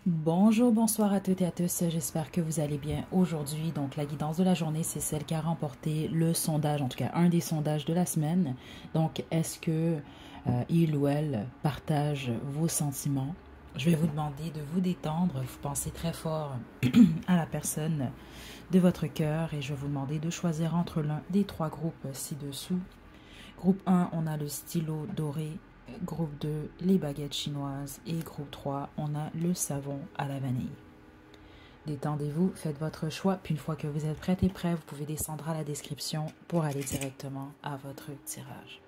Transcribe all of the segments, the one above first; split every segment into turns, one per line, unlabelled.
Bonjour, bonsoir à toutes et à tous, j'espère que vous allez bien aujourd'hui. Donc la guidance de la journée, c'est celle qui a remporté le sondage, en tout cas un des sondages de la semaine. Donc est-ce que il ou elle partage vos sentiments? Je vais vous demander de vous détendre, vous pensez très fort à la personne de votre cœur et je vais vous demander de choisir entre l'un des trois groupes ci-dessous. Groupe 1, on a le stylo doré. Groupe 2, les baguettes chinoises. Et groupe 3, on a le savon à la vanille. Détendez-vous, faites votre choix. Puis une fois que vous êtes prête et prêt, vous pouvez descendre à la description pour aller directement à votre tirage.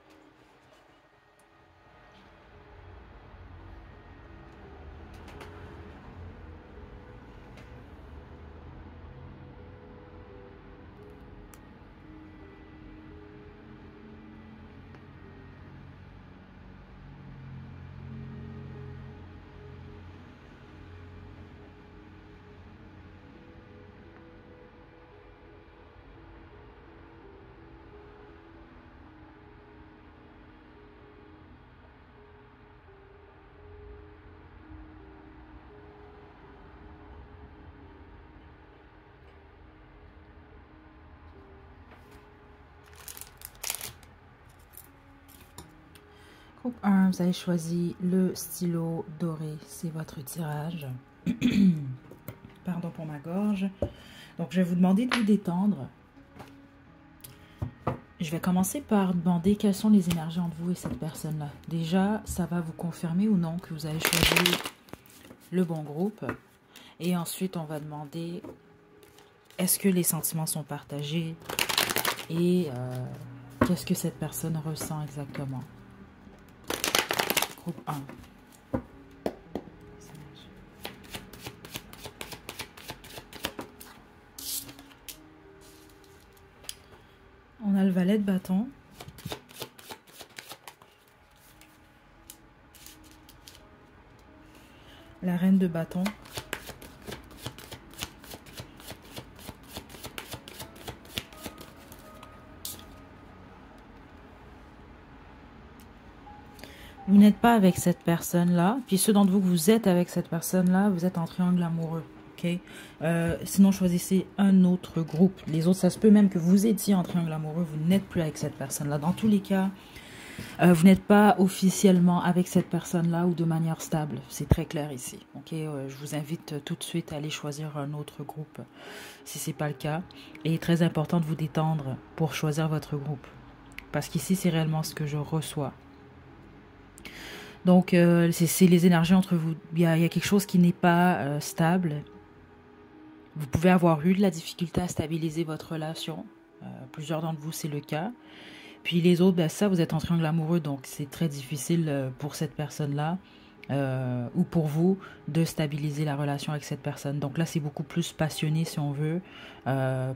Groupe 1, vous avez choisi le stylo doré. C'est votre tirage. Pardon pour ma gorge. Donc, je vais vous demander de vous détendre. Je vais commencer par demander quelles sont les énergies entre vous et cette personne-là. Déjà, ça va vous confirmer ou non que vous avez choisi le bon groupe. Et ensuite, on va demander est-ce que les sentiments sont partagés et qu'est-ce que cette personne ressent exactement. Groupe 1. On a le valet de bâton. La reine de bâton. Vous n'êtes pas avec cette personne-là. Puis ceux d'entre vous que vous êtes avec cette personne-là, vous êtes en triangle amoureux. Okay? Sinon, choisissez un autre groupe. Les autres, ça se peut même que vous étiez en triangle amoureux, vous n'êtes plus avec cette personne-là. Dans tous les cas, vous n'êtes pas officiellement avec cette personne-là ou de manière stable. C'est très clair ici. Okay? Je vous invite tout de suite à aller choisir un autre groupe si ce n'est pas le cas. Et très important de vous détendre pour choisir votre groupe. Parce qu'ici, c'est réellement ce que je reçois. Donc, c'est les énergies entre vous. Il y a quelque chose qui n'est pas stable. Vous pouvez avoir eu de la difficulté à stabiliser votre relation. Plusieurs d'entre vous, c'est le cas. Puis les autres, ben ça, vous êtes en triangle amoureux, donc c'est très difficile pour cette personne-là ou pour vous de stabiliser la relation avec cette personne. Donc là, c'est beaucoup plus passionné, si on veut.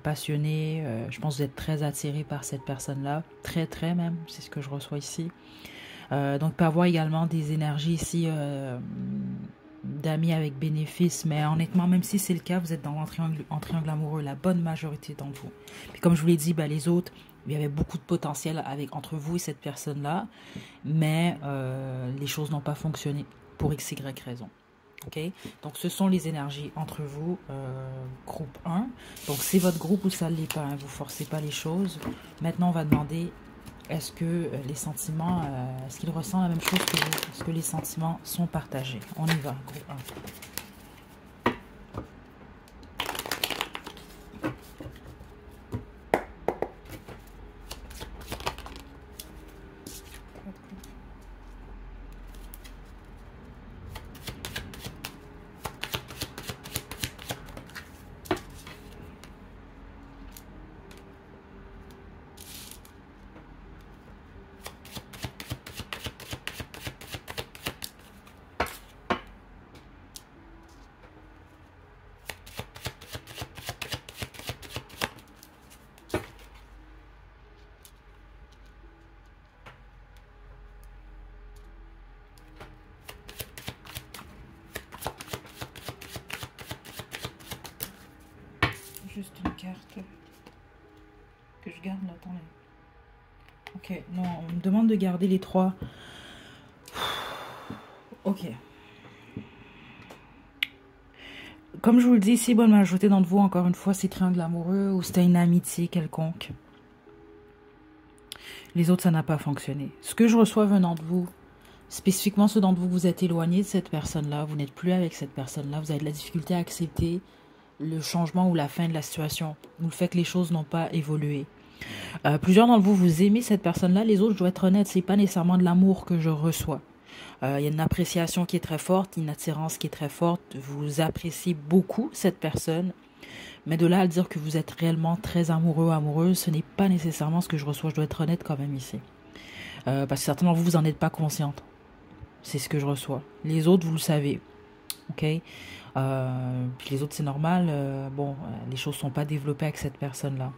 Passionné, je pense que vous êtes très attiré par cette personne-là. Très, très même, c'est ce que je reçois ici. Donc, peut avoir également des énergies ici d'amis avec bénéfice. Mais honnêtement, même si c'est le cas, vous êtes en triangle amoureux, la bonne majorité d'entre vous. Puis comme je vous l'ai dit, ben, les autres, il y avait beaucoup de potentiel entre vous et cette personne-là. Mais les choses n'ont pas fonctionné pour x, y raison. Okay? Donc, ce sont les énergies entre vous, groupe 1. Donc, c'est votre groupe ou ça ne l'est pas. Hein, vous ne forcez pas les choses. Maintenant, on va demander... Est-ce que les sentiments, est-ce qu'il ressent la même chose que vous? Est-ce que les sentiments sont partagés? On y va, groupe 1. Juste une carte que je garde là, attendez. Ok, non, on me demande de garder les trois. Ok. Comme je vous le dis ici, bonne majorité d'entre vous, encore une fois, c'est triangle amoureux ou c'était une amitié quelconque. Les autres, ça n'a pas fonctionné. Ce que je reçois venant de vous, spécifiquement ceux d'entre vous, vous êtes éloigné de cette personne-là, vous n'êtes plus avec cette personne-là, vous avez de la difficulté à accepter le changement ou la fin de la situation, ou le fait que les choses n'ont pas évolué. Plusieurs d'entre vous, vous aimez cette personne-là, les autres, je dois être honnête, c'est pas nécessairement de l'amour que je reçois. Il y a une appréciation qui est très forte, une attirance qui est très forte, vous appréciez beaucoup cette personne, mais de là à dire que vous êtes réellement très amoureux ou amoureuse, ce n'est pas nécessairement ce que je reçois, je dois être honnête quand même ici. Parce que certainement vous n'en êtes pas consciente. C'est ce que je reçois. Les autres, vous le savez. Ok. Puis les autres, c'est normal. Les choses ne sont pas développées avec cette personne-là.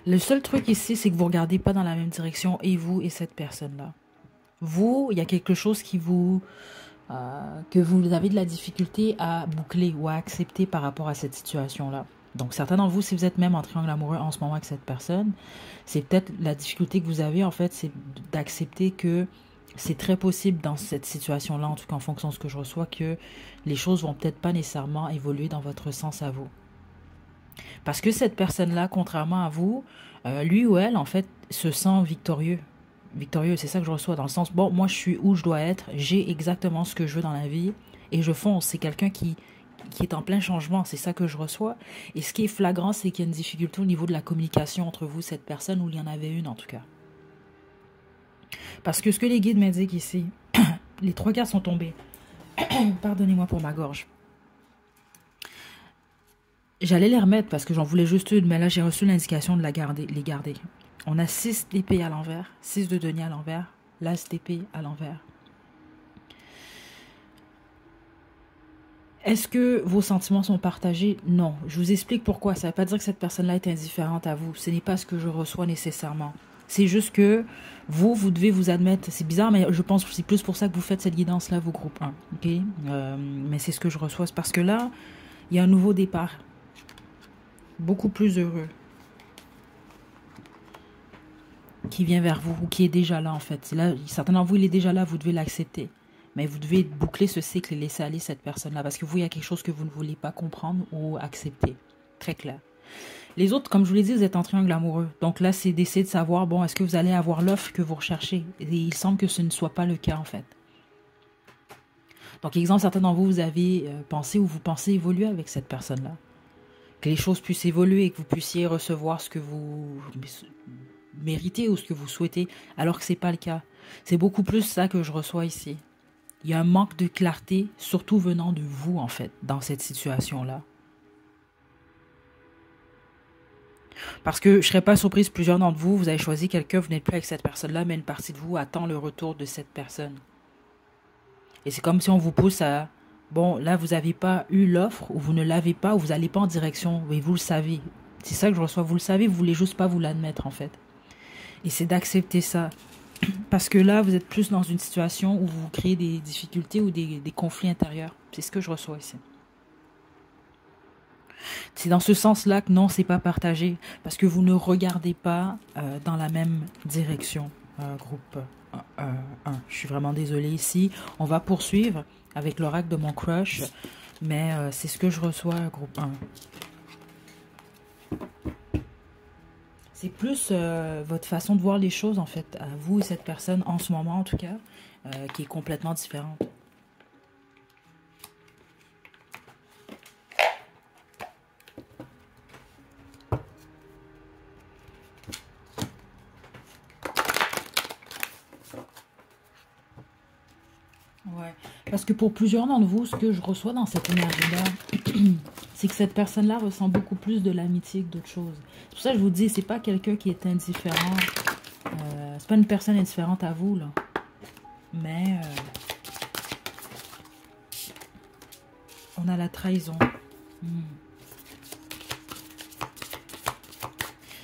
Le seul truc ici, c'est que vous ne regardez pas dans la même direction, et vous et cette personne-là. Vous, il y a quelque chose qui vous... que vous avez de la difficulté à boucler ou à accepter par rapport à cette situation-là. Donc, certains d'entre vous, si vous êtes même en triangle amoureux en ce moment avec cette personne, c'est peut-être la difficulté que vous avez, en fait, c'est d'accepter que c'est très possible dans cette situation-là, en tout cas en fonction de ce que je reçois, que les choses vont peut-être pas nécessairement évoluer dans votre sens à vous. Parce que cette personne-là, contrairement à vous, lui ou elle, en fait, se sent victorieux. Victorieux, c'est ça que je reçois, dans le sens, bon, moi je suis où je dois être, j'ai exactement ce que je veux dans la vie, et je fonce. C'est quelqu'un qui est en plein changement, c'est ça que je reçois. Et ce qui est flagrant, c'est qu'il y a une difficulté au niveau de la communication entre vous, cette personne, ou il y en avait une en tout cas. Parce que ce que les guides m'indiquent ici, les 3 cartes sont tombées. Pardonnez-moi pour ma gorge. J'allais les remettre parce que j'en voulais juste une, mais là j'ai reçu l'indication de les garder. On a 6 d'épée à l'envers, 6 de denier à l'envers, l'as d'épée à l'envers. Est-ce que vos sentiments sont partagés? Non. Je vous explique pourquoi. Ça ne veut pas dire que cette personne-là est indifférente à vous. Ce n'est pas ce que je reçois nécessairement. C'est juste que vous devez vous admettre. C'est bizarre, mais je pense que c'est plus pour ça que vous faites cette guidance-là, vous, groupe 1. Okay? Mais c'est ce que je reçois. C'est parce que là, il y a un nouveau départ. Beaucoup plus heureux. Qui vient vers vous ou qui est déjà là, en fait. Là, certains d'entre vous, il est déjà là, vous devez l'accepter. Mais vous devez boucler ce cycle et laisser aller cette personne-là. Parce que vous, il y a quelque chose que vous ne voulez pas comprendre ou accepter. Très clair. Les autres, comme je vous l'ai dit, vous êtes en triangle amoureux. Donc là, c'est d'essayer de savoir, bon, est-ce que vous allez avoir l'offre que vous recherchez? Et il semble que ce ne soit pas le cas, en fait. Donc, exemple, certains d'entre vous, vous avez pensé ou vous pensez évoluer avec cette personne-là. Que les choses puissent évoluer et que vous puissiez recevoir ce que vous méritez ou ce que vous souhaitez, alors que ce n'est pas le cas. C'est beaucoup plus ça que je reçois ici. Il y a un manque de clarté, surtout venant de vous, en fait, dans cette situation-là. Parce que je ne serais pas surprise, plusieurs d'entre vous, vous avez choisi quelqu'un, vous n'êtes plus avec cette personne-là, mais une partie de vous attend le retour de cette personne. Et c'est comme si on vous pousse à... Bon, là, vous n'avez pas eu l'offre, ou vous ne l'avez pas, ou vous n'allez pas en direction, mais vous le savez. C'est ça que je reçois, vous le savez, vous ne voulez juste pas vous l'admettre, en fait. Et c'est d'accepter ça. Parce que là, vous êtes plus dans une situation où vous créez des difficultés ou des conflits intérieurs. C'est ce que je reçois ici. C'est dans ce sens-là que non, c'est pas partagé. Parce que vous ne regardez pas dans la même direction. Groupe 1. Je suis vraiment désolée ici. On va poursuivre avec l'oracle de mon crush. Mais c'est ce que je reçois, groupe 1. C'est plus votre façon de voir les choses, en fait, à vous et cette personne, en ce moment, en tout cas, qui est complètement différente. Ouais, parce que pour plusieurs d'entre vous, ce que je reçois dans cette énergie-là, c'est que cette personne-là ressent beaucoup plus de l'amitié que d'autres choses. C'est pour ça que je vous dis, c'est pas quelqu'un qui est indifférent. C'est pas une personne indifférente à vous, là. Mais on a la trahison.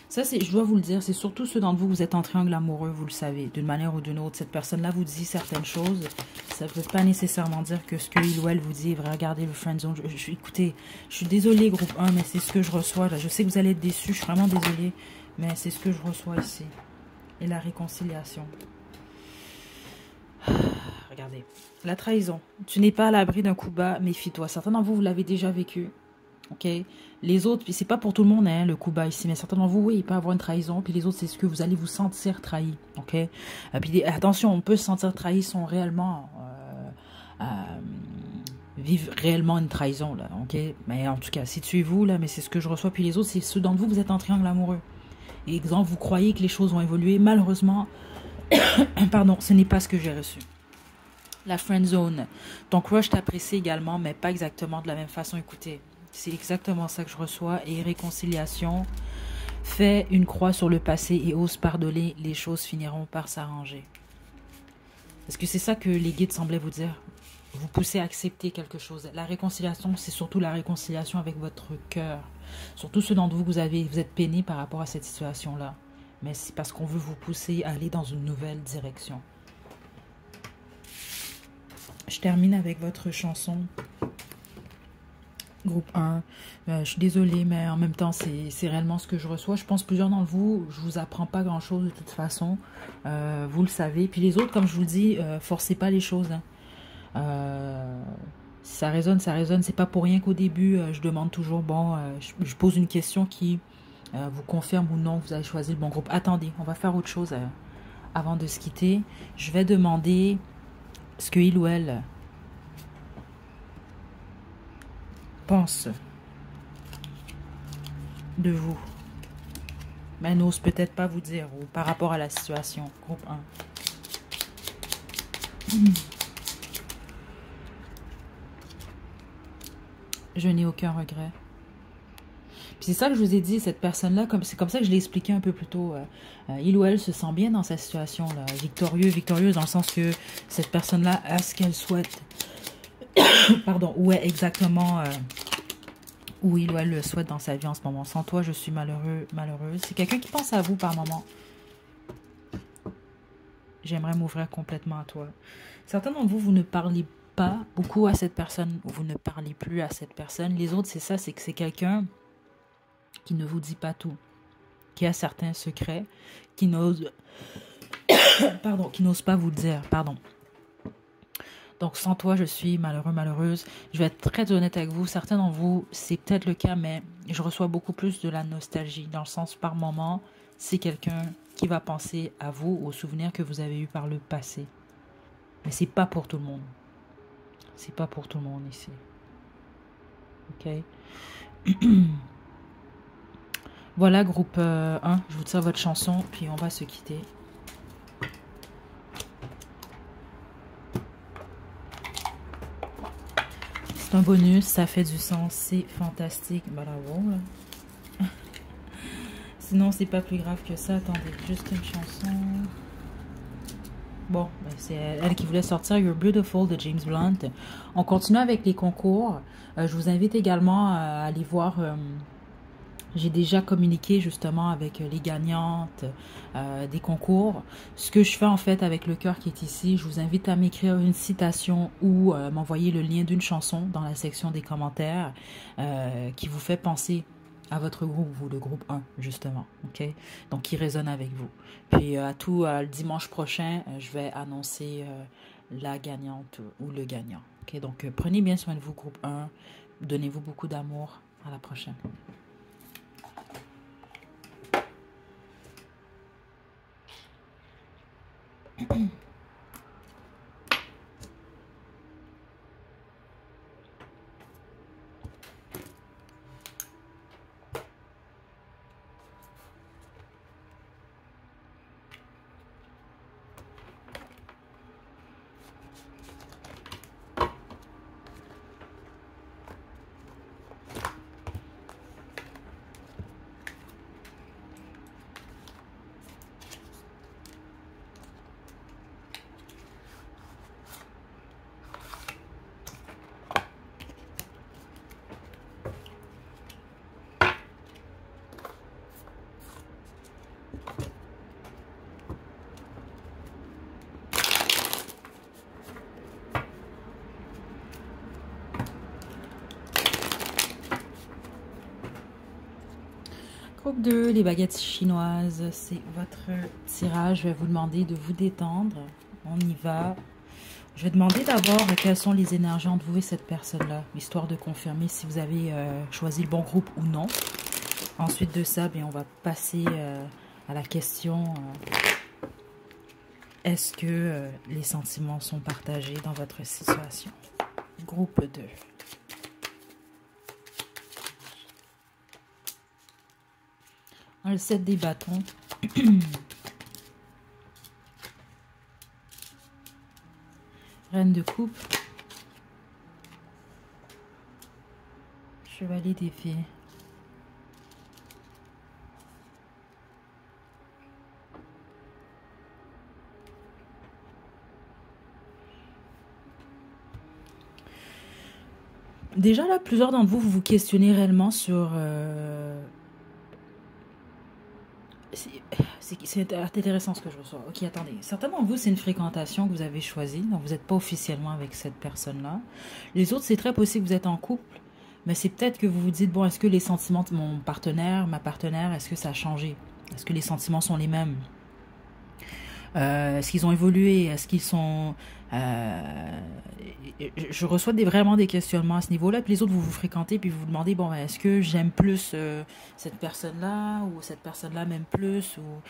Ça, je dois vous le dire, c'est surtout ceux d'entre vous, vous êtes en triangle amoureux, vous le savez, d'une manière ou d'une autre. Cette personne-là vous dit certaines choses. Ça ne veut pas nécessairement dire que ce qu'il ou elle vous dit, regardez le friendzone. Écoutez, je suis désolée, groupe 1, mais c'est ce que je reçois. Là. Je sais que vous allez être déçus, je suis vraiment désolée, mais c'est ce que je reçois ici. Et la réconciliation. regardez. La trahison. Tu n'es pas à l'abri d'un coup bas, méfie-toi. Certains d'entre vous, vous l'avez déjà vécu. Ok. Les autres, puis c'est pas pour tout le monde, hein, le coup bas ici, mais certains d'entre vous, oui, il peut y avoir une trahison. Puis les autres, c'est ce que vous allez vous sentir trahi. Ok. Puis attention, on peut se sentir trahi sans réellement vivre réellement une trahison, là. Ok. Mais en tout cas, situez-vous, là, mais c'est ce que je reçois. Puis les autres, c'est ceux d'entre vous, vous êtes en triangle amoureux. Et exemple, vous croyez que les choses vont évoluer. Malheureusement, pardon, ce n'est pas ce que j'ai reçu. La friend zone. Ton crush t'apprécie également, mais pas exactement de la même façon. Écoutez, c'est exactement ça que je reçois. Et réconciliation. Fais une croix sur le passé et ose pardonner. Les choses finiront par s'arranger. Est-ce que c'est ça que les guides semblaient vous dire? Vous poussez à accepter quelque chose. La réconciliation, c'est surtout la réconciliation avec votre cœur. Surtout ceux d'entre vous, vous êtes peinés par rapport à cette situation-là. Mais c'est parce qu'on veut vous pousser à aller dans une nouvelle direction. Je termine avec votre chanson. Groupe 1. Je suis désolée, mais en même temps, c'est réellement ce que je reçois. Je pense plusieurs d'entre vous, je vous apprends pas grand-chose de toute façon. Vous le savez. Puis les autres, comme je vous le dis, forcez pas les choses. Hein. Si ça résonne, ça résonne. C'est pas pour rien qu'au début, je demande toujours, bon, je pose une question qui vous confirme ou non que vous avez choisi le bon groupe. Attendez, on va faire autre chose avant de se quitter. Je vais demander ce que il ou elle pense de vous. Mais n'ose peut-être pas vous dire ou par rapport à la situation. Groupe 1. Je n'ai aucun regret. C'est ça que je vous ai dit, cette personne-là, c'est comme ça que je l'ai expliqué un peu plus tôt. Il ou elle se sent bien dans sa situation-là, victorieuse dans le sens que cette personne-là a ce qu'elle souhaite. Pardon, où est exactement où il ou elle le souhaite dans sa vie en ce moment. Sans toi, je suis malheureuse. C'est quelqu'un qui pense à vous par moment. J'aimerais m'ouvrir complètement à toi. Certains d'entre vous, vous ne parlez pas beaucoup à cette personne, ou vous ne parlez plus à cette personne. Les autres, c'est ça, c'est que c'est quelqu'un qui ne vous dit pas tout, qui a certains secrets, qui n'ose qui n'ose pas vous le dire, pardon. Donc, sans toi, je suis malheureuse. Je vais être très honnête avec vous. Certains d'entre vous, c'est peut-être le cas, mais je reçois beaucoup plus de la nostalgie, dans le sens, par moment, c'est quelqu'un qui va penser à vous, aux souvenirs que vous avez eus par le passé. Mais c'est pas pour tout le monde. C'est pas pour tout le monde ici. Ok? Voilà, groupe 1, je vous tire votre chanson, puis on va se quitter. C'est un bonus, ça fait du sens, c'est fantastique. Bravo, là. Sinon, c'est pas plus grave que ça. Attendez, juste une chanson. Bon, ben c'est elle qui voulait sortir You're Beautiful de James Blunt. On continue avec les concours. Je vous invite également à aller voir... j'ai déjà communiqué justement avec les gagnantes des concours. Ce que je fais en fait avec le cœur qui est ici, je vous invite à m'écrire une citation ou m'envoyer le lien d'une chanson dans la section des commentaires qui vous fait penser à votre groupe, vous, le groupe 1, justement. Ok. Donc, qui résonne avec vous. Puis, le dimanche prochain, je vais annoncer la gagnante ou le gagnant. Ok. Donc, prenez bien soin de vous, groupe 1. Donnez-vous beaucoup d'amour. À la prochaine. Groupe 2, les baguettes chinoises, c'est votre tirage. Je vais vous demander de vous détendre. On y va. Je vais demander d'abord quelles sont les énergies entre vous et cette personne-là, histoire de confirmer si vous avez choisi le bon groupe ou non. Ensuite de ça, bien, on va passer à la question est-ce que les sentiments sont partagés dans votre situation? Groupe 2. Le 7 des bâtons. Reine de coupe. Chevalier d'épée. Déjà là, plusieurs d'entre vous, vous vous questionnez réellement sur... C'est intéressant ce que je reçois. Ok, attendez. Certains d'entre vous, c'est une fréquentation que vous avez choisie. Donc, vous n'êtes pas officiellement avec cette personne-là. Les autres, c'est très possible que vous êtes en couple. Mais c'est peut-être que vous vous dites, bon, est-ce que les sentiments de mon partenaire, ma partenaire, est-ce que ça a changé? Est-ce que les sentiments sont les mêmes? Est-ce qu'ils ont évolué? Est-ce qu'ils sont... je reçois vraiment des questionnements à ce niveau-là. Puis les autres, vous vous fréquentez, puis vous vous demandez, bon, est-ce que j'aime plus cette personne-là ou cette personne-là m'aime plus? Ou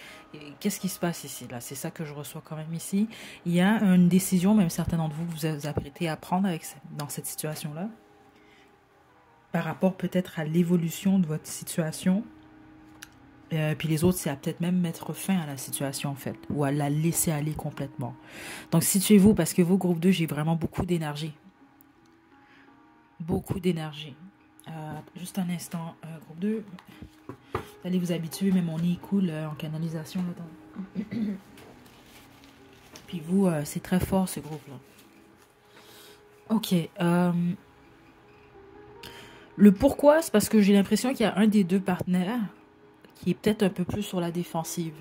qu'est-ce qui se passe ici? Là, c'est ça que je reçois quand même ici. Il y a une décision, même certains d'entre vous vous apprêtez à prendre dans cette situation-là, par rapport peut-être à l'évolution de votre situation. Puis les autres, c'est à peut-être même mettre fin à la situation, en fait, ou à la laisser aller complètement. Donc, situez-vous, parce que vous, groupe 2, j'ai vraiment beaucoup d'énergie. Beaucoup d'énergie. Juste un instant, groupe 2. Vous allez vous habituer, mais mon nez coule en canalisation. Là, puis vous, c'est très fort, ce groupe-là. Ok. Le pourquoi, c'est parce que j'ai l'impression qu'il y a un des deux partenaires qui est peut-être un peu plus sur la défensive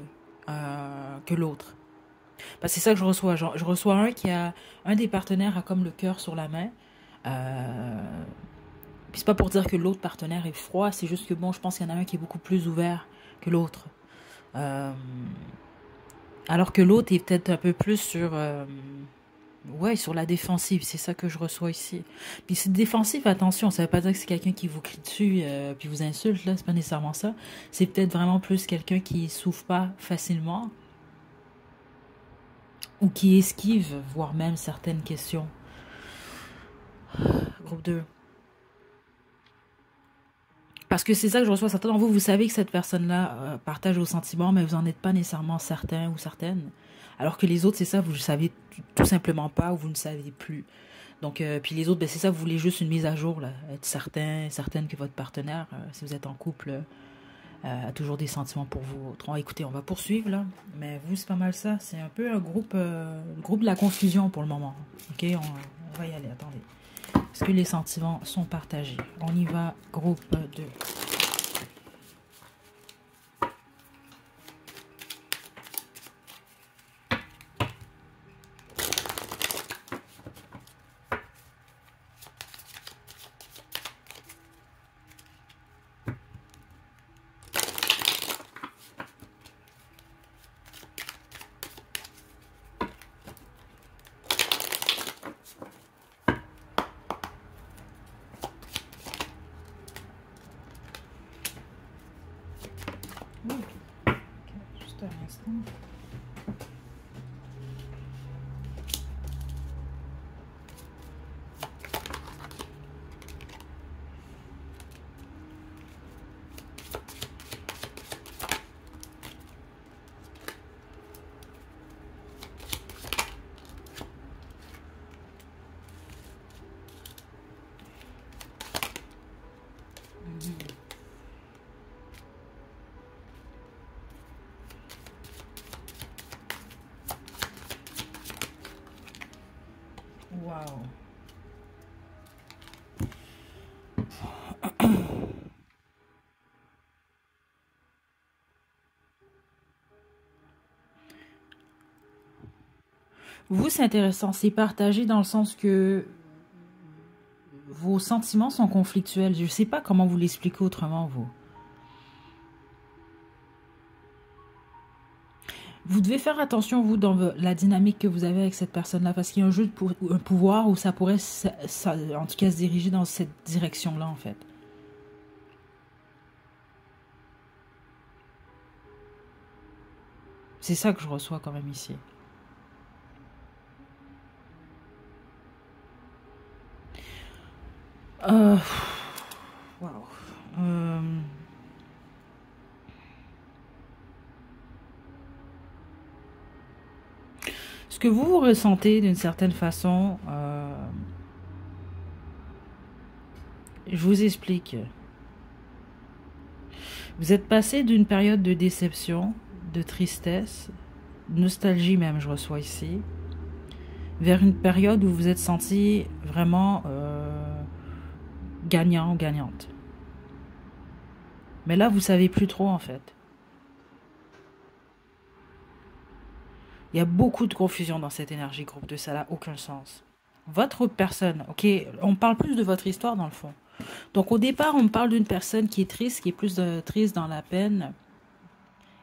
que l'autre. Parce que c'est ça que je reçois. Je reçois un des partenaires a comme le cœur sur la main. Puis c'est pas pour dire que l'autre partenaire est froid, c'est juste que bon, je pense qu'il y en a un qui est beaucoup plus ouvert que l'autre. Alors que l'autre est peut-être un peu plus sur... ouais, sur la défensive, c'est ça que je reçois ici. Puis c'est défensif, attention, ça veut pas dire que c'est quelqu'un qui vous crie dessus puis vous insulte, là, c'est pas nécessairement ça. C'est peut-être vraiment plus quelqu'un qui souffre pas facilement ou qui esquive, voire même certaines questions. Groupe 2. Parce que c'est ça que je reçois. Certains d'entre vous, vous savez que cette personne-là partage vos sentiments, mais vous n'en êtes pas nécessairement certain ou certaine. Alors que les autres, c'est ça, vous ne le savez tout simplement pas ou vous ne savez plus. Donc, puis les autres, ben, c'est ça, vous voulez juste une mise à jour, là, être certaine que votre partenaire, si vous êtes en couple, a toujours des sentiments pour vous. Bon, écoutez, on va poursuivre, là. Mais vous, c'est pas mal ça. C'est un peu un groupe de la confusion pour le moment. Ok, on va y aller, attendez. Est-ce que les sentiments sont partagés? On y va, groupe 2. Juste un instant. Wow. Vous, c'est intéressant. C'est partagé dans le sens que vos sentiments sont conflictuels. Je ne sais pas comment vous l'expliquer autrement, vous. Vous devez faire attention, vous, dans la dynamique que vous avez avec cette personne-là, parce qu'il y a un jeu de un pouvoir où ça pourrait, en tout cas, se diriger dans cette direction-là, en fait. C'est ça que je reçois quand même ici. Wow. Ce que vous ressentez d'une certaine façon, je vous explique. Vous êtes passé d'une période de déception, de tristesse, nostalgie même, je reçois ici, vers une période où vous vous êtes senti vraiment gagnant ou gagnante. Mais là, vous savez plus trop en fait. Il y a beaucoup de confusion dans cette énergie groupe 2, ça n'a aucun sens. Votre personne, ok, on parle plus de votre histoire dans le fond. Donc au départ, on parle d'une personne qui est triste, qui est plus triste dans la peine,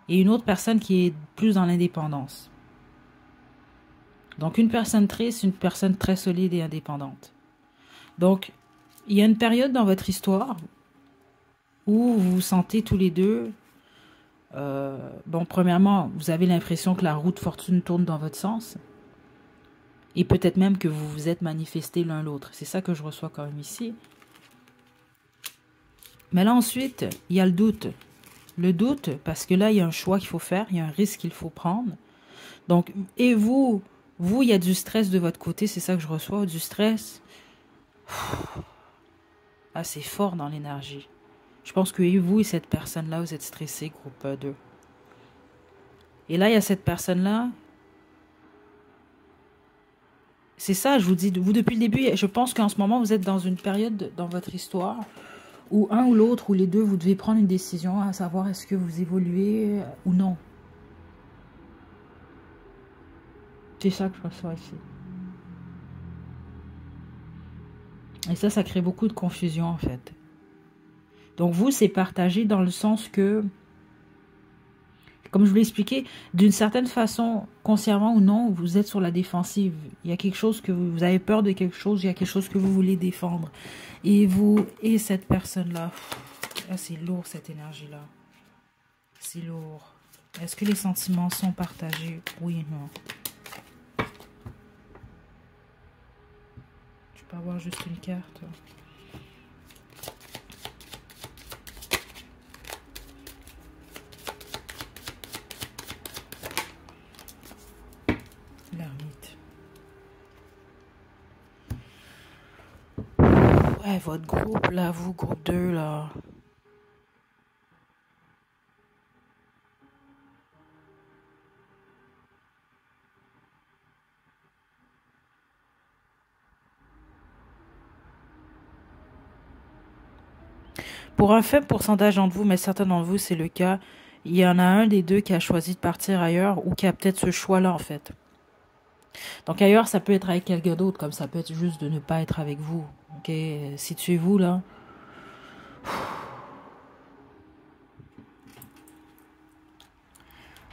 et une autre personne qui est plus dans l'indépendance. Donc une personne triste, une personne très solide et indépendante. Donc il y a une période dans votre histoire où vous vous sentez tous les deux. Bon, premièrement, vous avez l'impression que la roue de fortune tourne dans votre sens. Et peut-être même que vous vous êtes manifesté l'un l'autre. C'est ça que je reçois quand même ici. Mais là ensuite, il y a le doute. Le doute, parce que là, il y a un choix qu'il faut faire, il y a un risque qu'il faut prendre. Donc, et vous, il y a du stress de votre côté, c'est ça que je reçois, du stress. Ah, c'est fort dans l'énergie. Je pense que vous et cette personne-là, vous êtes stressés, groupe 2. Et là, il y a cette personne-là. C'est ça, je vous dis, vous depuis le début, je pense qu'en ce moment, vous êtes dans une période dans votre histoire où un ou l'autre, ou les deux, vous devez prendre une décision à savoir est-ce que vous évoluez ou non. C'est ça que je reçois ici. Et ça crée beaucoup de confusion en fait. Donc vous, c'est partagé dans le sens que, comme je vous l'ai expliqué, d'une certaine façon, consciemment ou non, vous êtes sur la défensive. Il y a quelque chose que vous avez peur de quelque chose, il y a quelque chose que vous voulez défendre. Et vous et cette personne-là, ah, c'est lourd cette énergie-là. C'est lourd. Est-ce que les sentiments sont partagés? Oui et non. Je peux avoir juste une carte. L'ermite. Ouais, votre groupe, là, vous, groupe 2, là. Pour un faible pourcentage d'entre vous, mais certains d'entre vous, c'est le cas, il y en a un des deux qui a choisi de partir ailleurs ou qui a peut-être ce choix-là, en fait. Donc ailleurs, ça peut être avec quelqu'un d'autre, comme ça peut être juste de ne pas être avec vous. Ok, situez-vous là.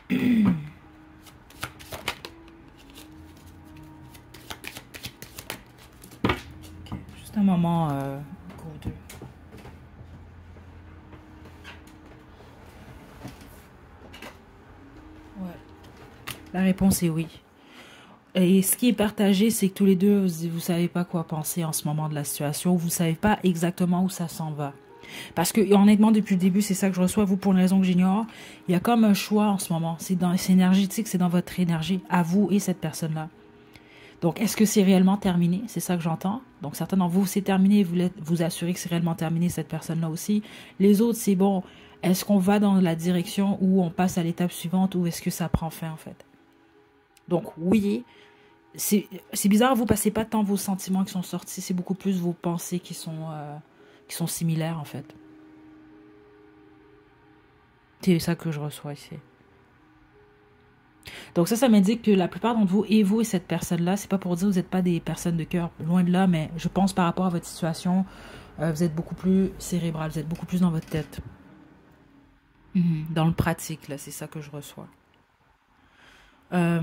Okay, juste un moment, groupe 2. Ouais. La réponse est oui. Et ce qui est partagé, c'est que tous les deux, vous savez pas quoi penser en ce moment de la situation. Vous savez pas exactement où ça s'en va. Parce que, honnêtement, depuis le début, c'est ça que je reçois, vous, pour une raison que j'ignore. Il y a comme un choix en ce moment. C'est énergétique, c'est dans votre énergie, à vous et cette personne-là. Donc, est-ce que c'est réellement terminé? C'est ça que j'entends. Donc, certains d'entre vous, c'est terminé. Vous voulez vous assurer que c'est réellement terminé, cette personne-là aussi. Les autres, c'est bon. Est-ce qu'on va dans la direction où on passe à l'étape suivante ou est-ce que ça prend fin, en fait? Donc, oui, c'est bizarre, vous passez pas tant vos sentiments qui sont sortis, c'est beaucoup plus vos pensées qui sont similaires, en fait. C'est ça que je reçois ici. Donc ça m'indique que la plupart d'entre vous et cette personne-là, c'est pas pour dire que vous n'êtes pas des personnes de cœur, loin de là, mais je pense par rapport à votre situation, vous êtes beaucoup plus cérébral, vous êtes beaucoup plus dans votre tête. Dans le pratique, là, c'est ça que je reçois. Euh,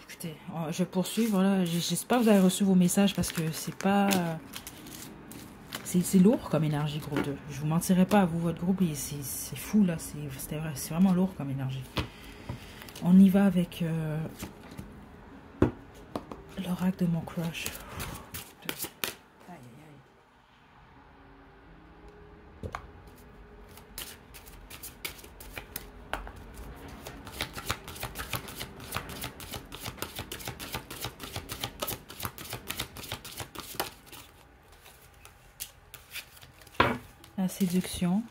Écoutez, je vais poursuivre là. J'espère que vous avez reçu vos messages parce que c'est pas... c'est lourd comme énergie, groupe 2. Je vous mentirai pas à vous, votre groupe, c'est fou là. C'est vraiment lourd comme énergie. On y va avec l'oracle de mon crush. Aïe, aïe, aïe. La séduction.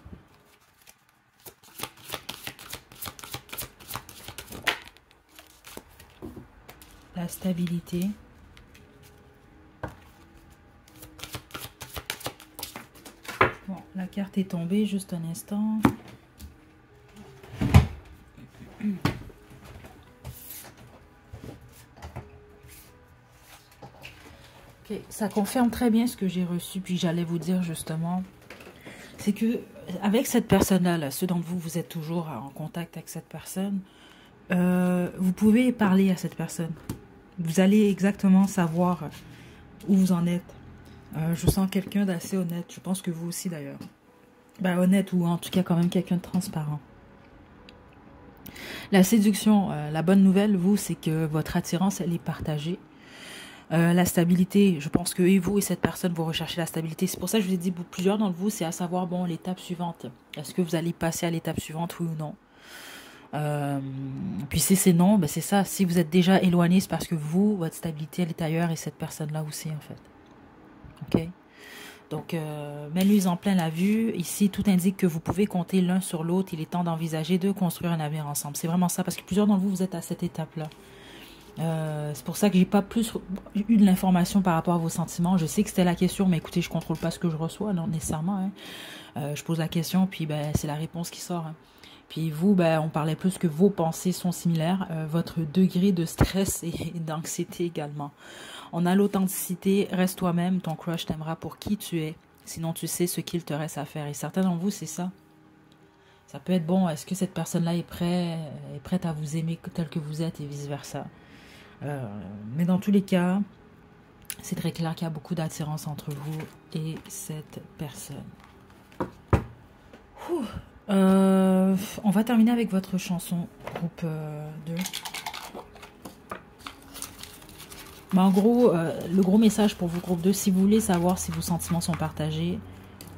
La stabilité. Bon, la carte est tombée, juste un instant. Okay, ça confirme très bien ce que j'ai reçu, puis j'allais vous dire justement, c'est que avec cette personne-là, là, ceux d'entre vous, vous êtes toujours en contact avec cette personne, vous pouvez parler à cette personne. Vous allez exactement savoir où vous en êtes. Je sens quelqu'un d'assez honnête, je pense que vous aussi d'ailleurs. Ben, honnête ou en tout cas quand même quelqu'un de transparent. La séduction, la bonne nouvelle, vous, c'est que votre attirance, elle est partagée. La stabilité, je pense que et vous et cette personne, vous recherchez la stabilité. C'est pour ça que je vous ai dit, plusieurs d'entre vous, c'est à savoir, bon, l'étape suivante. Est-ce que vous allez passer à l'étape suivante, oui ou non? Puis si c'est non, ben c'est ça. Si vous êtes déjà éloigné, c'est parce que vous, votre stabilité, elle est ailleurs et cette personne-là aussi, en fait. OK? Donc, mets-lui en plein la vue. Ici, tout indique que vous pouvez compter l'un sur l'autre. Il est temps d'envisager de construire un avenir ensemble. C'est vraiment ça, parce que plusieurs d'entre vous, vous êtes à cette étape-là. C'est pour ça que j'ai pas plus eu de l'information par rapport à vos sentiments. Je sais que c'était la question, mais écoutez, je contrôle pas ce que je reçois, non nécessairement. Hein. Je pose la question, puis ben c'est la réponse qui sort. Hein. Puis vous, ben on parlait plus que vos pensées sont similaires, votre degré de stress et d'anxiété également. On a l'authenticité, reste toi-même, ton crush t'aimera pour qui tu es. Sinon tu sais ce qu'il te reste à faire. Et certains d'entre vous, c'est ça. Ça peut être bon, est-ce que cette personne-là est prête à vous aimer tel que vous êtes et vice-versa. Mais dans tous les cas, c'est très clair qu'il y a beaucoup d'attirance entre vous et cette personne. On va terminer avec votre chanson, groupe 2. Mais en gros, le gros message pour vous, groupe 2, si vous voulez savoir si vos sentiments sont partagés,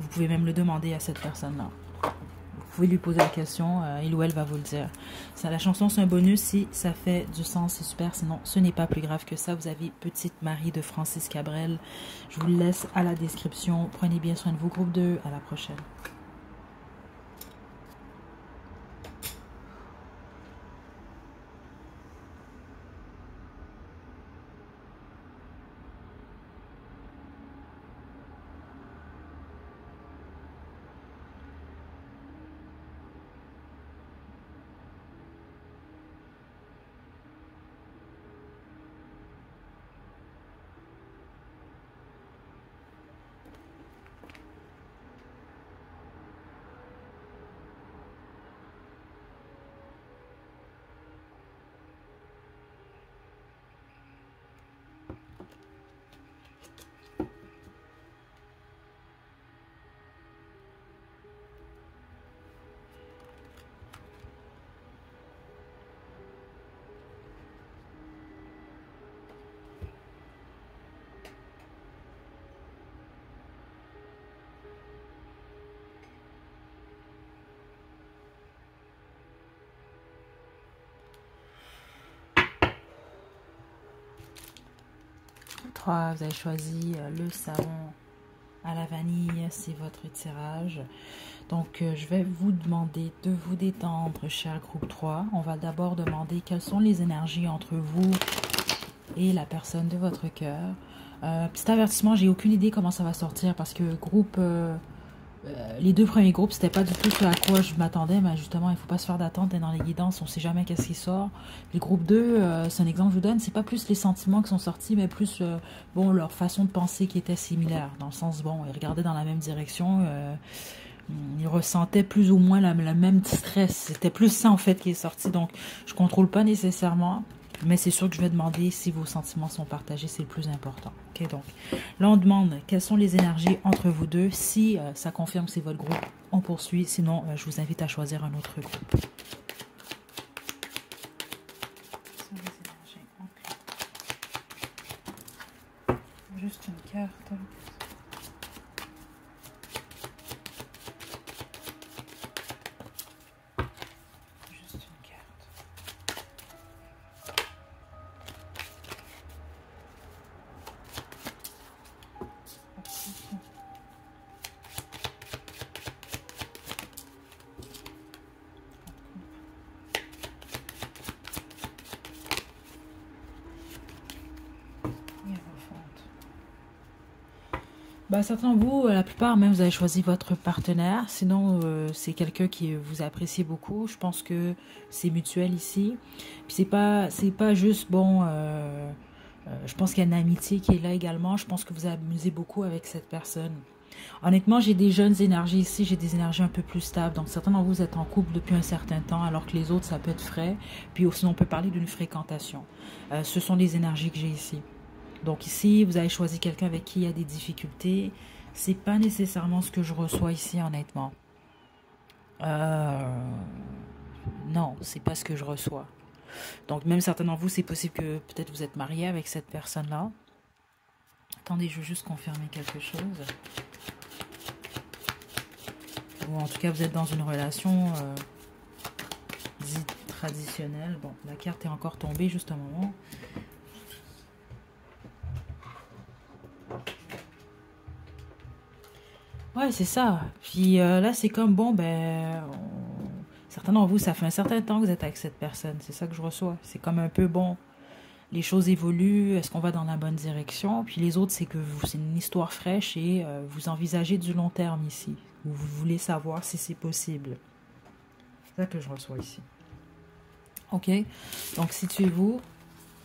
vous pouvez même le demander à cette personne-là. Vous pouvez lui poser la question, il ou elle va vous le dire. Ça, la chanson, c'est un bonus. Si ça fait du sens, c'est super. Sinon, ce n'est pas plus grave que ça. Vous avez Petite Marie de Francis Cabrel. Je vous le laisse à la description. Prenez bien soin de vous, groupe 2. À la prochaine. Vous avez choisi le savon à la vanille, c'est votre tirage. Donc, je vais vous demander de vous détendre, cher groupe 3. On va d'abord demander quelles sont les énergies entre vous et la personne de votre cœur. Petit avertissement, j'ai aucune idée comment ça va sortir parce que groupe... les deux premiers groupes, c'était pas du tout ce à quoi je m'attendais, mais justement, il faut pas se faire d'attente dans les guidances, on sait jamais qu'est-ce qui sort. Le groupe 2, c'est un exemple que je vous donne, c'est pas plus les sentiments qui sont sortis, mais plus bon leur façon de penser qui était similaire, dans le sens, bon, ils regardaient dans la même direction, Il ressentait plus ou moins la même stress. C'était plus ça en fait qui est sorti. Donc, je contrôle pas nécessairement. Mais c'est sûr que je vais demander si vos sentiments sont partagés. C'est le plus important. Ok, donc là, on demande quelles sont les énergies entre vous deux. Si ça confirme que c'est votre groupe, on poursuit. Sinon, je vous invite à choisir un autre groupe. Juste une carte. Juste une carte. Bah, certains de vous, la plupart même, vous avez choisi votre partenaire. Sinon, c'est quelqu'un qui vous apprécie beaucoup. Je pense que c'est mutuel ici. Puis c'est pas juste bon. Je pense qu'il y a une amitié qui est là également. Je pense que vous amusez beaucoup avec cette personne. Honnêtement, j'ai des jeunes énergies ici. J'ai des énergies un peu plus stables. Donc, certains d'entre vous êtes en couple depuis un certain temps, alors que les autres, ça peut être frais. Puis aussi, on peut parler d'une fréquentation. Ce sont les énergies que j'ai ici. Donc ici, vous avez choisi quelqu'un avec qui il y a des difficultés. C'est pas nécessairement ce que je reçois ici, honnêtement. Non, c'est pas ce que je reçois. Donc même certains d'entre vous, c'est possible que peut-être vous êtes marié avec cette personne-là. Attendez, je veux juste confirmer quelque chose. Ou en tout cas, vous êtes dans une relation dite traditionnelle. Bon, la carte est encore tombée juste un moment. Ouais, c'est ça. Puis là, c'est comme, bon, ben, certains d'entre vous, ça fait un certain temps que vous êtes avec cette personne. C'est ça que je reçois. C'est comme un peu, bon, les choses évoluent, est-ce qu'on va dans la bonne direction? Puis les autres, c'est que c'est une histoire fraîche et vous envisagez du long terme ici. Vous voulez savoir si c'est possible. C'est ça que je reçois ici. Ok, donc situez-vous.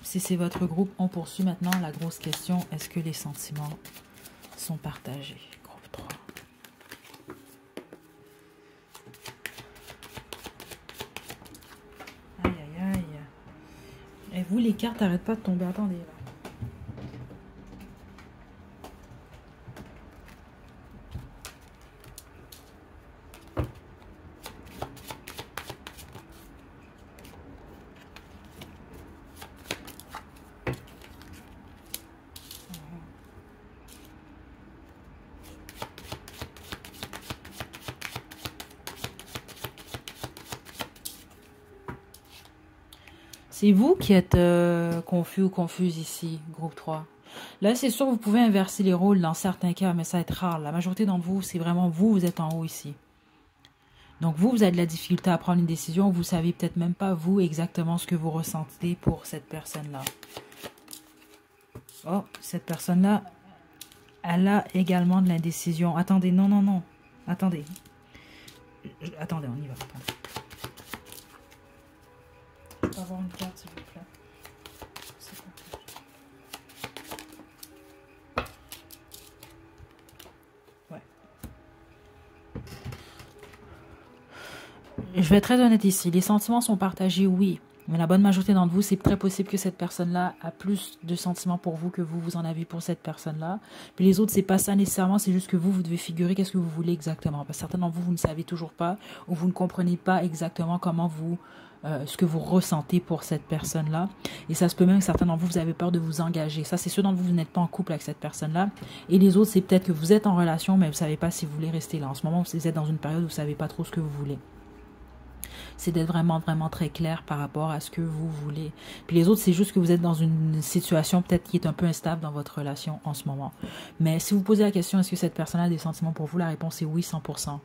Si c'est votre groupe, on poursuit maintenant la grosse question. Est-ce que les sentiments sont partagés? Groupe 3. Aïe, aïe, aïe. Et vous, les cartes n'arrêtent pas de tomber. Attendez, là. C'est vous qui êtes confus ou confuse ici, groupe 3. Là, c'est sûr, vous pouvez inverser les rôles dans certains cas, mais ça va être rare. La majorité d'entre vous, c'est vraiment vous, vous êtes en haut ici. Donc vous avez de la difficulté à prendre une décision. Vous savez peut-être même pas, vous, exactement ce que vous ressentez pour cette personne-là. Oh, cette personne-là, elle a également de l'indécision. Attendez, non, non, non. Attendez. Attendez, on y va. Attendez. Je peux avoir une carte, s'il vous plaît. Ouais. Je vais être très honnête ici. Les sentiments sont partagés, oui. Mais la bonne majorité d'entre vous, c'est très possible que cette personne-là a plus de sentiments pour vous que vous en avez pour cette personne-là. Puis les autres, c'est pas ça nécessairement, c'est juste que vous devez figurer qu'est-ce que vous voulez exactement. Parce que certains d'entre vous, vous ne savez toujours pas ou vous ne comprenez pas exactement comment ce que vous ressentez pour cette personne-là. Et ça se peut même que certains d'entre vous, vous avez peur de vous engager. Ça, c'est ceux d'entre vous, vous n'êtes pas en couple avec cette personne-là. Et les autres, c'est peut-être que vous êtes en relation, mais vous ne savez pas si vous voulez rester là. En ce moment, vous êtes dans une période où vous ne savez pas trop ce que vous voulez. C'est d'être vraiment, vraiment très clair par rapport à ce que vous voulez. Puis les autres, c'est juste que vous êtes dans une situation peut-être qui est un peu instable dans votre relation en ce moment. Mais si vous posez la question, est-ce que cette personne a des sentiments pour vous? La réponse est oui, 100%.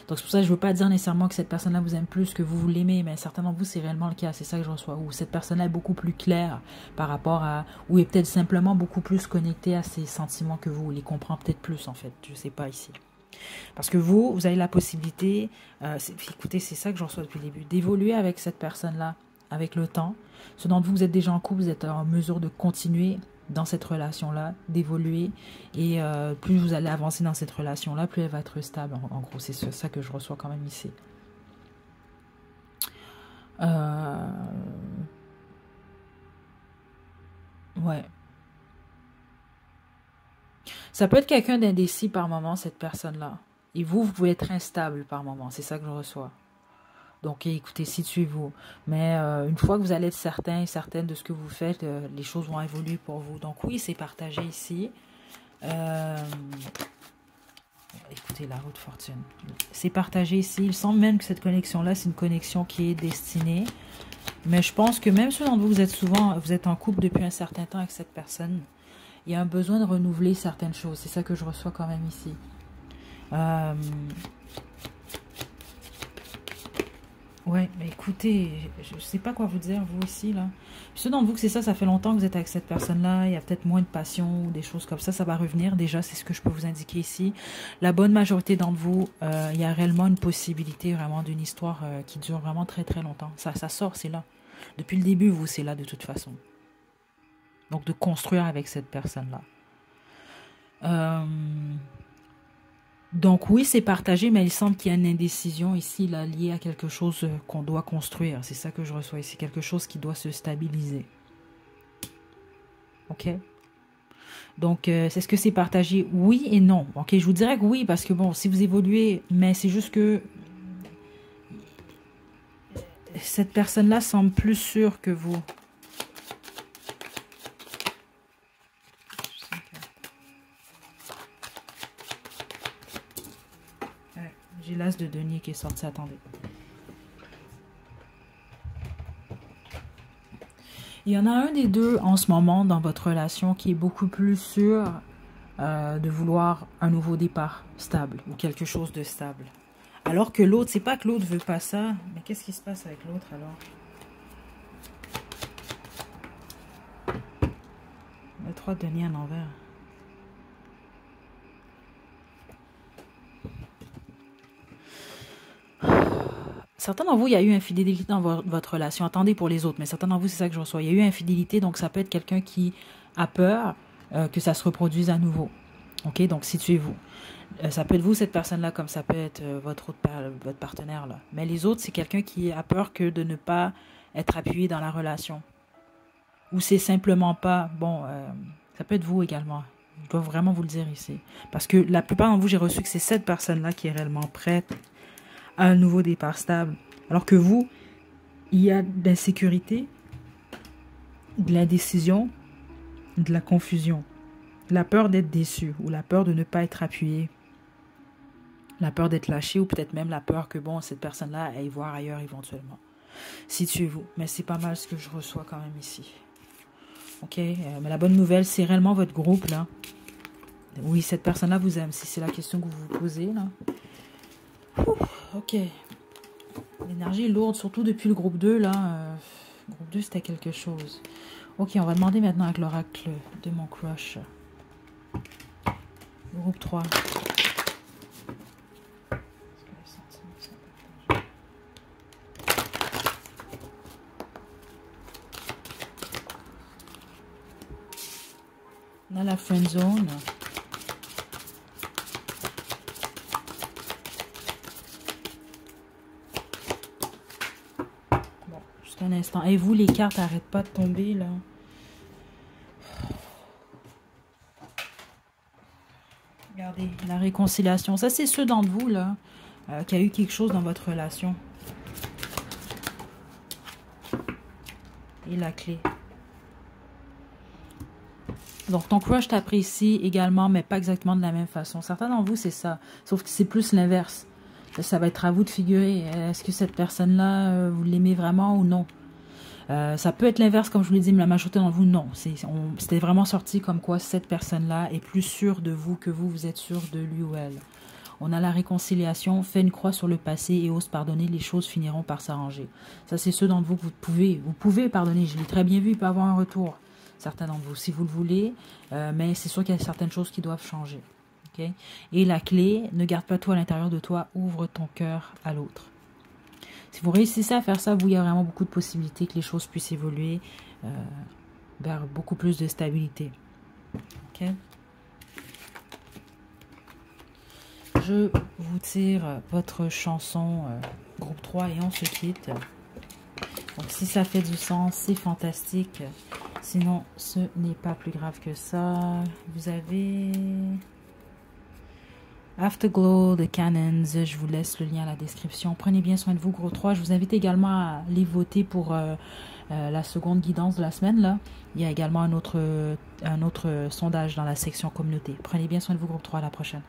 Donc c'est pour ça que je ne veux pas dire nécessairement que cette personne-là vous aime plus que vous l'aimez, mais certains d'entre vous, c'est réellement le cas. C'est ça que je reçois. Ou cette personne-là est beaucoup plus claire par rapport à... Ou est peut-être simplement beaucoup plus connectée à ses sentiments que vous. Les comprend peut-être plus, en fait. Je ne sais pas ici. Parce que vous avez la possibilité, écoutez, c'est ça que j'en reçois depuis le début, d'évoluer avec cette personne-là, avec le temps. Ceux d'entre vous, vous êtes déjà en couple, vous êtes en mesure de continuer dans cette relation-là, d'évoluer. Et plus vous allez avancer dans cette relation-là, plus elle va être stable. En gros, c'est ça que je reçois quand même ici. Ouais. Ça peut être quelqu'un d'indécis par moment, cette personne-là. Et vous pouvez être instable par moment. C'est ça que je reçois. Donc, écoutez, situez-vous. Mais une fois que vous allez être certain et certaine de ce que vous faites, les choses vont évoluer pour vous. Donc, oui, c'est partagé ici. Écoutez, la roue de fortune. C'est partagé ici. Il semble même que cette connexion-là, c'est une connexion qui est destinée. Mais je pense que même ceux d'entre vous, vous êtes en couple depuis un certain temps avec cette personne. Il y a un besoin de renouveler certaines choses. C'est ça que je reçois quand même ici. Ouais, mais écoutez, je ne sais pas quoi vous dire, vous aussi, là. Puis ceux d'entre vous que c'est ça, ça fait longtemps que vous êtes avec cette personne-là, il y a peut-être moins de passion ou des choses comme ça va revenir. Déjà, c'est ce que je peux vous indiquer ici. La bonne majorité d'entre vous, il y a réellement une possibilité vraiment d'une histoire qui dure vraiment très très longtemps. Ça sort, c'est là. Depuis le début, vous, c'est là de toute façon. Donc, de construire avec cette personne-là. Donc oui, c'est partagé, mais il semble qu'il y a une indécision ici, là, liée à quelque chose qu'on doit construire. C'est ça que je reçois ici, quelque chose qui doit se stabiliser. Ok? Donc, est-ce que c'est partagé? Oui et non. Ok, je vous dirais que oui, parce que bon, si vous évoluez, mais c'est juste que cette personne-là semble plus sûre que vous. J'ai l'as de denier qui est sorti, attendez. Il y en a un des deux en ce moment dans votre relation qui est beaucoup plus sûr de vouloir un nouveau départ stable ou quelque chose de stable. Alors que l'autre, c'est pas que l'autre veut pas ça, mais qu'est-ce qui se passe avec l'autre alors? Le 3 de denier à l'envers. Certains d'entre vous, il y a eu infidélité dans votre relation. Attendez pour les autres, mais certains d'entre vous, c'est ça que je reçois. Il y a eu infidélité, donc ça peut être quelqu'un qui a peur que ça se reproduise à nouveau. Ok, donc situez-vous. Ça peut être vous, cette personne-là, comme ça peut être votre partenaire, là. Mais les autres, c'est quelqu'un qui a peur que de ne pas être appuyé dans la relation. Ou c'est simplement pas... Bon, ça peut être vous également. Je dois vraiment vous le dire ici. Parce que la plupart d'entre vous, j'ai reçu que c'est cette personne-là qui est réellement prête à un nouveau départ stable. Alors que vous, il y a de l'insécurité, de l'indécision, de la confusion, la peur d'être déçu ou la peur de ne pas être appuyé, la peur d'être lâché ou peut-être même la peur que bon, cette personne-là aille voir ailleurs éventuellement. Situez-vous. Mais c'est pas mal ce que je reçois quand même ici. Ok, mais la bonne nouvelle, c'est réellement votre groupe là. Oui, cette personne-là vous aime, si c'est la question que vous vous posez là. Ok. L'énergie est lourde, surtout depuis le groupe 2, là. Groupe 2, c'était quelque chose. Ok, on va demander maintenant avec l'oracle de mon crush. Groupe 3. On a la friend zone. Un instant. Et vous, les cartes n'arrêtent pas de tomber, là. Regardez, la réconciliation. Ça, c'est ceux d'entre vous, là, qui a eu quelque chose dans votre relation. Et la clé. Donc, ton crush t'apprécie également, mais pas exactement de la même façon. Certains d'entre vous, c'est ça. Sauf que c'est plus l'inverse. Ça va être à vous de figurer. Est-ce que cette personne-là, vous l'aimez vraiment ou non? Ça peut être l'inverse, comme je vous l'ai dit, mais la majorité d'entre vous, non. C'était vraiment sorti comme quoi cette personne-là est plus sûre de vous que vous êtes sûr de lui ou elle. On a la réconciliation, fait une croix sur le passé et ose pardonner, les choses finiront par s'arranger. Ça, c'est ceux d'entre vous que vous pouvez pardonner. Je l'ai très bien vu, il peut avoir un retour. Certains d'entre vous, si vous le voulez, mais c'est sûr qu'il y a certaines choses qui doivent changer. Okay? Et la clé, ne garde pas tout à l'intérieur de toi, ouvre ton cœur à l'autre. Si vous réussissez à faire ça, il y a vraiment beaucoup de possibilités que les choses puissent évoluer. vers beaucoup plus de stabilité. Ok? Je vous tire votre chanson groupe 3 et on se quitte. Donc si ça fait du sens, c'est fantastique. Sinon, ce n'est pas plus grave que ça. Vous avez Afterglow de Cannons. Je vous laisse le lien à la description. Prenez bien soin de vous, gros 3. Je vous invite également à aller voter pour la seconde guidance de la semaine. Là. Il y a également un autre sondage dans la section communauté. Prenez bien soin de vous, groupe 3. À la prochaine.